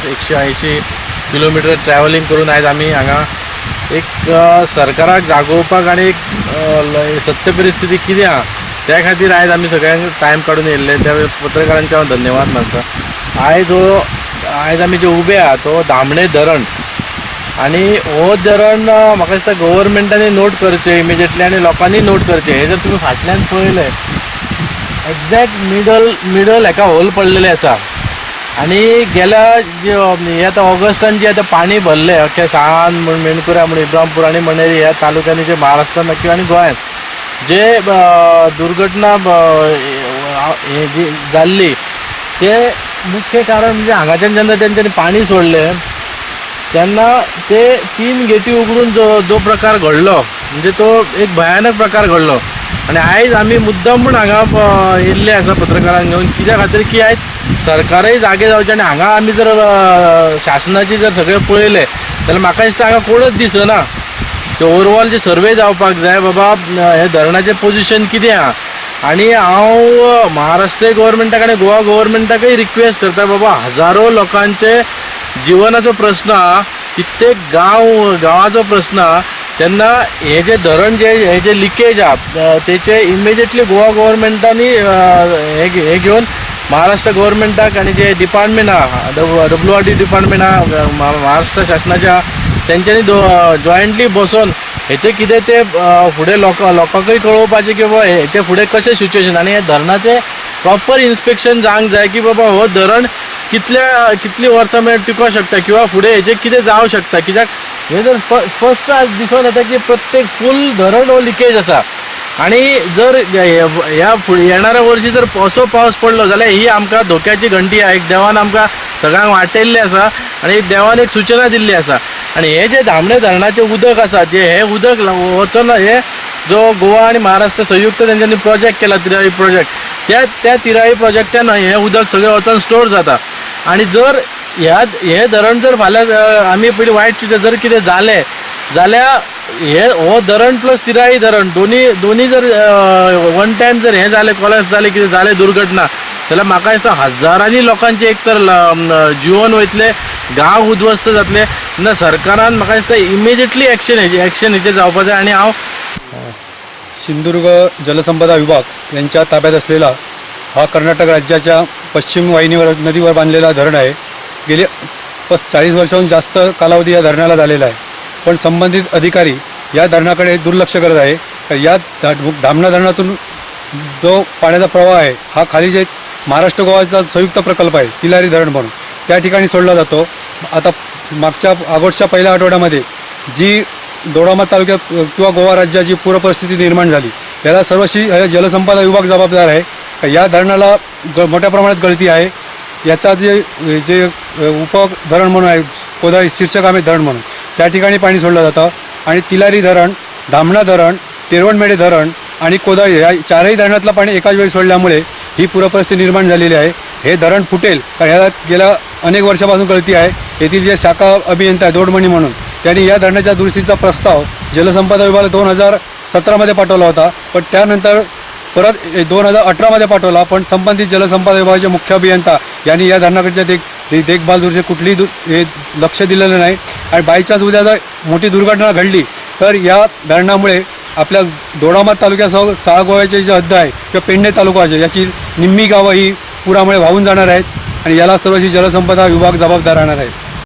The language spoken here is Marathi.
जवळपास 180 किलोमीटर ट्रॅव्हलिंग करून आयज आमी हांगा एक सरकाराक जागोवपाक आनी एक सत्य परिस्थिती कितें आहा त्या खातीर आयज आमी सगळ्यांक टायम काडून येयल्ले, त्या पत्रकारांचे हांव धन्यवाद मानता। आयज आमी जे उबे आहा तो धामणे धरण, आनी हो धरण म्हाका दिसता गव्हर्मेंटांनी नोट करचें इमिजिएटली आनी लोकांनी नोट करचें। हे जर तुमी फाटल्यान पळयलें एक्झॅक्ट मिडल हेका होल पडलेले आसा, आनी गेल्या जे हे आतां ऑगस्टान जे आतां पाणी भरलें अख्ख्या साळान म्हण मेणकुऱ्या म्हण इब्रामपूर आनी मणेरी ह्या तालुक्यांनी जे महाराष्ट्रान किंवा आनी गोंयांत जे दुर्घटना हे जी जाल्ली ते मुख्य कारण म्हणजे हांगाच्यान जेन्ना तेंच्यांनी पाणी सोडलें तेन्ना ते 3 गेटी उगडून जो प्रकार घडलो म्हणजे तो एक भयानक प्रकार घडलो। आनी आयज आमी मुद्दम म्हूण हांगा येयल्ले आसा पत्रकारांक घेवन, कित्या खातीर की आयज सरकारय जागे जावचें। आनी हांगा आमी जर शासनाची जर सगळें पळयलें जाल्यार म्हाका दिसता हांगा कोणूच दिसना। ते ओवरऑल जे सर्वे जावपाक जाय बाबा हे धरणाचें पोजिशन कितें आहा, आनी हांव महाराष्ट्र गव्हर्मेंटाक आनी गोवा गव्हर्मेंटाकय रिक्वेस्ट करता बाबा हजारो लोकांचे जिवनाचो प्रश्न आहा, कित्येक गांवाचो प्रश्न आहा, तेन्ना हे जे धरण हे जे लिकेज आहा तेचे इमिजिएटली गोवा गव्हर्मेंटानी हे घेवन महाराष्ट्र गव्हर्मेंटाक आनी जे डिपार्टमेंट आहा WRD डिपार्टमेंट आहा महाराष्ट्र शासनाच्या तेंच्यांनी जॉयंटली बसून हेचे कितें ते फुडें लोकांकय कळोवपाचें की बाबा हेचे फुडें कशें सिच्युएशन आनी हे धरणाचें प्रॉपर इन्स्पेक्शन जावंक जाय की बाबा हो धरण कितली वर्सां मेळ टिको शकता किंवा फुडें हेचें कितें जावं शकता। कित्याक हे जर स्पश्ट दिसून येता की प्रत्येक फूल धरण हो लिकेज आसा, आनी जर ह्या येणाऱ्या वर्षी जर असो पावस पडलो जाल्यार ही आमकां धोक्याची घंटी आहा। एक देवान आमकां सगळ्यांक वाटयल्लें आसा आनी देवान एक सूचना दिल्ली आसा। आनी हे जे धामणे धरणाचें उदक आसा जे हे उदक वचून हे जो गोवा आनी महाराष्ट्र संयुक्त तेंच्यांनी प्रोजेक्ट केला तिराई प्रोजेक्ट, त्या तिराई प्रोजेक्टान हे उदक सगळें वचून स्टोर जाता। आनी जर हे धरण जर फाल्यां आमी पयलीं वायट जर कितें जालें जाल्यार हो धरण प्लस तिराई धरण दोनी जर वन टायम जर हे जालें कोलॅप्स जालें कितें जालें दुर्घटना जाल्यार म्हाका दिसता हजारांनी लोकांचे एक तर जिवन वयतलें, गांव उद्ध्वस्त जातले। तेन्ना सरकारान म्हाका दिसता इमिजिएटली एक्शन हेचेर जावपाक जाय। आनी हांव सिंधुदुर्ग जलसंपदा विभाग यांच्या ताब्यात असलेला हा कर्नाटक राज्याच्या पश्चिम वाहिनीवर नदीवर बांधलेला धरण आहे। गेले 40 वर्षांहून जास्त कालावधी या धरणाला झालेला आहे, पण संबंधित अधिकारी या धरणाकडे दुर्लक्ष करत आहे। या धामणा धरणातून जो पाण्याचा प्रवाह आहे हा खाली जे महाराष्ट्र गोवाचा संयुक्त प्रकल्प आहे तिलारी धरण म्हणून त्या ठिकाणी सोडला जातो। आता मागच्या ऑगस्टच्या पहिल्या आठवड्यामध्ये जी दोडामार्ग तालुक्यात किंवा गोवा राज्याची पूरपरिस्थिती निर्माण झाली याला सर्वस्वी जलसंपदा विभाग जबाबदार आहे। या धरणाला मोठ्या प्रमाणात गळती आहे। याचा जे उपधरण म्हणून आहे कोदाळी शीर्षकामे धरण म्हणून त्या ठिकाणी पाणी सोडलं जातं आणि तिलारी धरण, धामणा धरण, तेरवणमेढे धरण आणि कोदाळी या चारही धरणातलं पाणी एकाच वेळी सोडल्यामुळे ही पूरपरिस्थिती निर्माण झालेली आहे। हे धरण फुटेल कारण याला गेल्या अनेक वर्षापासून गळती आहे। येथील जे शाखा अभियंता आहे दोडमणी म्हणून त्यांनी या धरणाच्या दुरुस्तीचा प्रस्ताव जलसंपदा विभागाला 2017मध्ये पाठवला होता, पण त्यानंतर परत 2018मध्ये पाठवला, पण संबंधित जलसंपदा विभागाचे मुख्य अभियंता यांनी या धरणाकडच्या देखभाल दुरुस्ती कुठलीही लक्ष दिलेलं नाही। आणि बायचान्स उद्या जर मोठी दुर्घटना घडली तर या धरणामुळे आपल्या दोडामार्ग तालुक्यासह साळगोव्याची जी हद्द आहे किंवा पेडणे तालुका याची निम्मी गावं ही पुरामुळे वाहून जाणार आहेत आणि याला सर्वस्वी जलसंपदा विभाग जबाबदार राहणार आहे।